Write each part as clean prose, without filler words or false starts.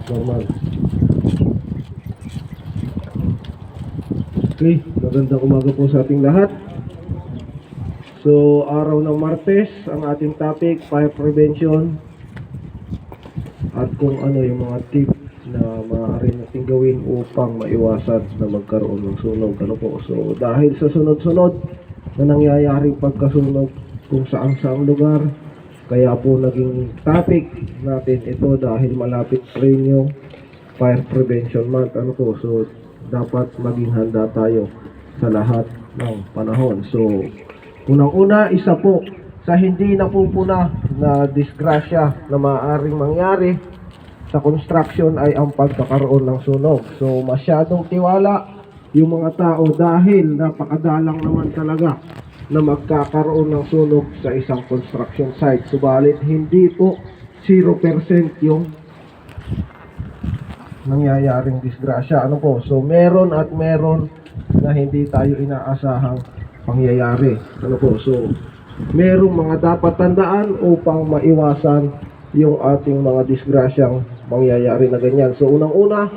Normal. Okay, magandang umaga po sa ating lahat. So, araw ng Martes, ang ating topic, fire prevention. At kung ano yung mga tips na maaari natin gawin upang maiwasan na magkaroon ng sunog. Ano po? So, dahil sa sunod-sunod na nangyayaring pagkasunog kung saan-saang lugar, kaya po naging topic natin ito dahil malapit rin yung Fire Prevention Month. Ano po? So, dapat maging handa tayo sa lahat ng panahon. So, unang-una, isa po sa hindi napupuna na disgrasya na maaaring mangyari sa construction ay ang pagkakaroon ng sunog. So, masyadong tiwala yung mga tao dahil napakadalang naman talaga na magkakaroon ng sunog sa isang construction site. Subalit, hindi po 0% yung nangyayaring disgrasya. Ano po? So, meron at meron na hindi tayo inaasahang pangyayari. Ano po? So, merong mga dapat tandaan upang maiwasan yung ating mga disgrasyang mangyayari na ganyan. So, unang-una,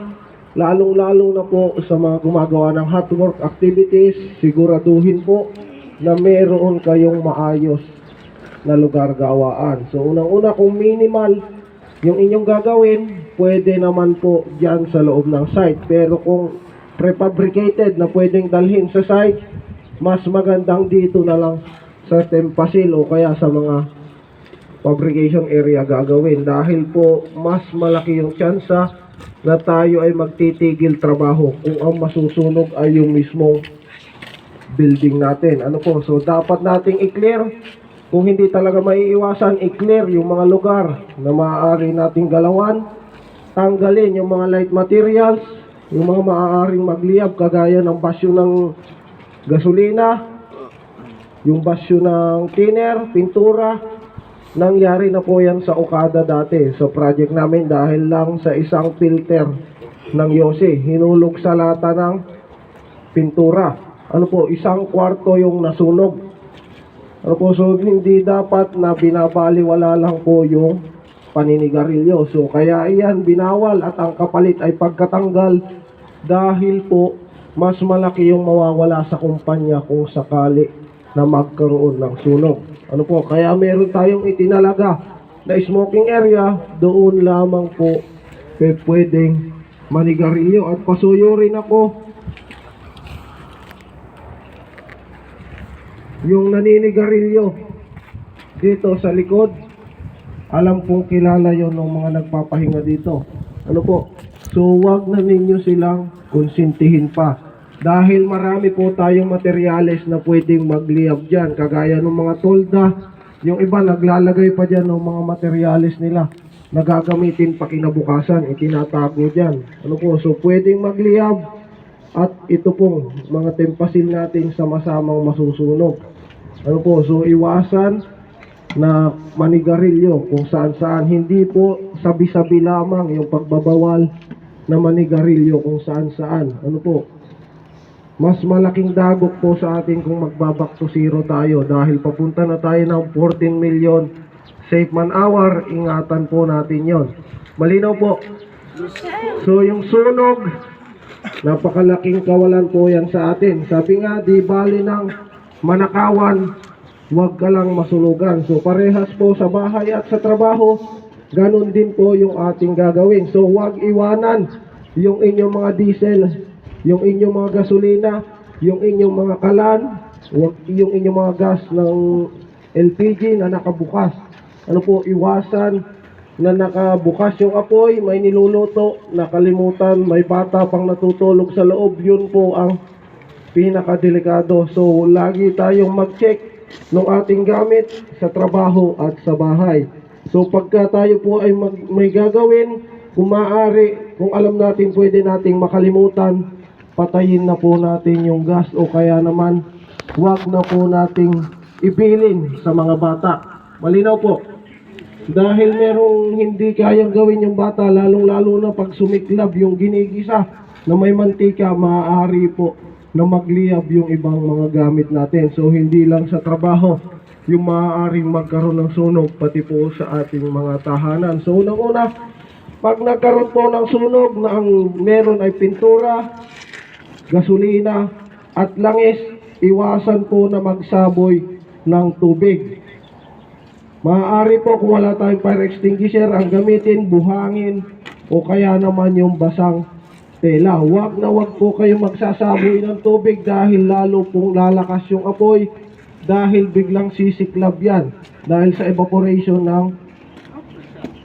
lalong-lalo na po sa mga gumagawa ng hot work activities, siguraduhin po na meron kayong maayos na lugar gawaan. So, unang-una, kung minimal yung inyong gagawin, pwede naman po dyan sa loob ng site. Pero kung prefabricated na pwedeng dalhin sa site, mas magandang dito na lang sa tempasil o kaya sa mga fabrication area gagawin. Dahil po, mas malaki yung tsansa na tayo ay magtitigil trabaho kung ang masusunog ay yung mismong building natin. Ano po? So, dapat nating i-clear. Kung hindi talaga maiiwasan, i-clear yung mga lugar na maaari nating galawan. Tanggalin yung mga light materials, yung mga maaaring magliyab kagaya ng basyo ng gasolina, yung basyo ng thinner, pintura. Nangyari na po yan sa Okada dati sa project namin dahil lang sa isang filter ng Yose. Hinulog sa lata ng pintura. Ano po, 1/4 yung nasunog. Ano po, so hindi dapat na binabaliwala lang po yung paninigarilyo. So kaya iyan binawal at ang kapalit ay pagkatanggal dahil po mas malaki yung mawawala sa kumpanya kung sakali na magkaroon ng sunog. Ano po, kaya meron tayong itinalaga na smoking area, doon lamang po pwedeng manigarilyo. At pasuyo rin ako yung naninigarilyo dito sa likod. Alam pong kilala yon ng mga nagpapahinga dito. Ano po? So, wag na ninyo silang konsintihin pa. Dahil marami po tayong materyales na pwedeng magliyab dyan. Kagaya ng mga tolda. Yung iba naglalagay pa dyan ng mga materyales nila na gagamitin pa kinabukasan. Itinatago dyan. Ano po? So, pwedeng magliyab. At ito pong mga tempasil natin sama-samang masusunog. Ano po? So, iwasan na manigarilyo kung saan-saan. Hindi po sabi-sabi lamang yung pagbabawal na manigarilyo kung saan-saan. Ano po? Mas malaking dagok po sa atin kung magbaback to zero tayo dahil papunta na tayo ng 14 million safe man hour. Ingatan po natin yon. Malinaw po? So, yung sunog, napakalaking kawalan po yan sa atin. Sabi nga, di bali ng manakawan, huwag ka lang masunugan. So, parehas po sa bahay at sa trabaho, ganun din po yung ating gagawin. So, huwag iwanan yung inyong mga diesel, yung inyong mga gasolina, yung inyong mga kalan, yung inyong mga gas ng LPG na nakabukas. Ano po, iwasan na nakabukas yung apoy, may niluluto, nakalimutan, may bata pang natutulog sa loob. Yun po ang pinakadelikado. So, lagi tayong mag-check ng ating gamit sa trabaho at sa bahay. So, pagka tayo po ay may gagawin, kung maaari, kung alam natin pwede nating makalimutan, patayin na po natin yung gas o kaya naman, huwag na po nating ibilin sa mga bata. Malinaw po? Dahil merong hindi kayang gawin yung bata, lalong-lalo na pag sumiklab yung ginigisa na may mantika, maaari po na magliyab yung ibang mga gamit natin. So, hindi lang sa trabaho yung maaaring magkaroon ng sunog, pati po sa ating mga tahanan. So, unang-una, Pag nagkaroon po ng sunog na ang meron ay pintura, gasolina at langis, iwasan po na magsaboy ng tubig. Maaari po kung wala tayong fire extinguisher, ang gamitin buhangin o kaya naman yung basang tela. Huwag na huwag po kayo magsasaboy ng tubig dahil lalo pong lalakas yung apoy dahil biglang sisiklab yan dahil sa evaporation ng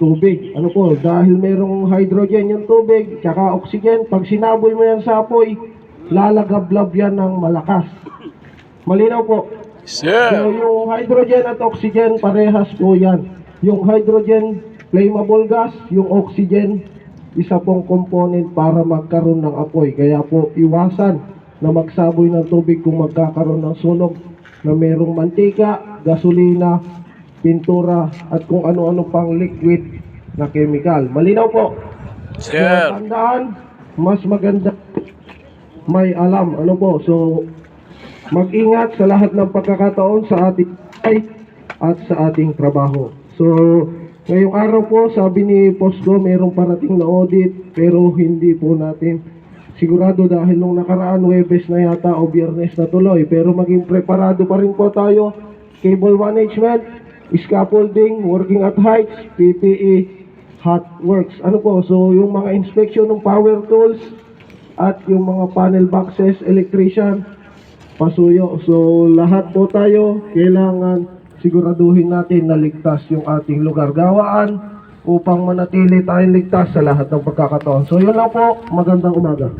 tubig. Ano po, dahil merong hydrogen yung tubig, tsaka oxygen, pag sinaboy mo yan sa apoy, lalagablab yan ng malakas. Malinaw po. So, yung hydrogen at oxygen, parehas po yan. Yung hydrogen, flammable gas, yung oxygen, isa pong component para magkaroon ng apoy. Kaya po, iwasan na magsaboy ng tubig kung magkakaroon ng sunog na merong mantika, gasolina, pintura, at kung ano-ano pang liquid na chemical. Malinaw po. So, tandaan, mas maganda may alam. Ano po, so mag-ingat sa lahat ng pagkakataon sa ating buhay at sa ating trabaho. So, ngayong araw po, sabi ni Posco, mayroong parating na audit, pero hindi po natin sigurado dahil nung nakaraan, Huwebes na yata o Biyernes na tuloy. Pero maging preparado pa rin po tayo. Cable management, scaffolding, working at heights, PPE, hot works. Ano po, so yung mga inspection ng power tools at yung mga panel boxes, electrician, pasuyo. So lahat po tayo kailangan siguraduhin natin na ligtas yung ating lugar gawaan upang manatili tayong ligtas sa lahat ng pagkakataon. So yun lang po, magandang umaga.